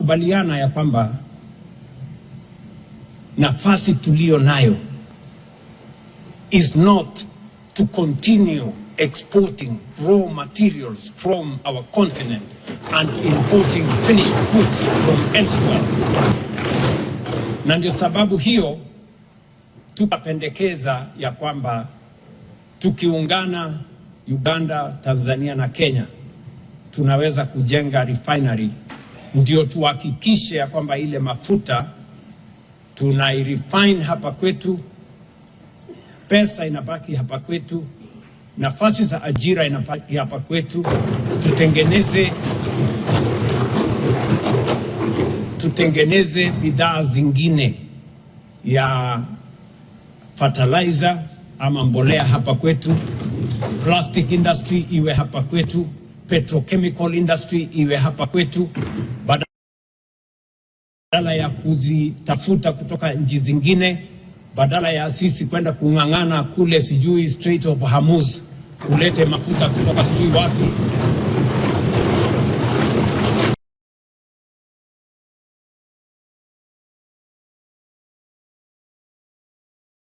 tukakubaliana ya kwamba nafasi tulio nayo is not to continue exporting raw materials from our continent and importing finished goods from elsewhere. Na ndio sababu hiyo tukapendekeza ya kwamba tukiungana Uganda, Tanzania na Kenya tunaweza kujenga refinery, ndio tuhakikishe ya kwamba ile mafuta tunairefine hapa kwetu, pesa inabaki hapa kwetu, nafasi za ajira inabaki hapa kwetu, tutengeneze bidhaa zingine ya fertilizer ama mbolea hapa kwetu, plastic industry iwe hapa kwetu, petrochemical industry iwe hapa kwetu, badala ya kuzitafuta kutoka nchi zingine, badala ya sisi kwenda kung'ang'ana kule sijui Strait of Hormuz kulete mafuta kutoka sijui wapi.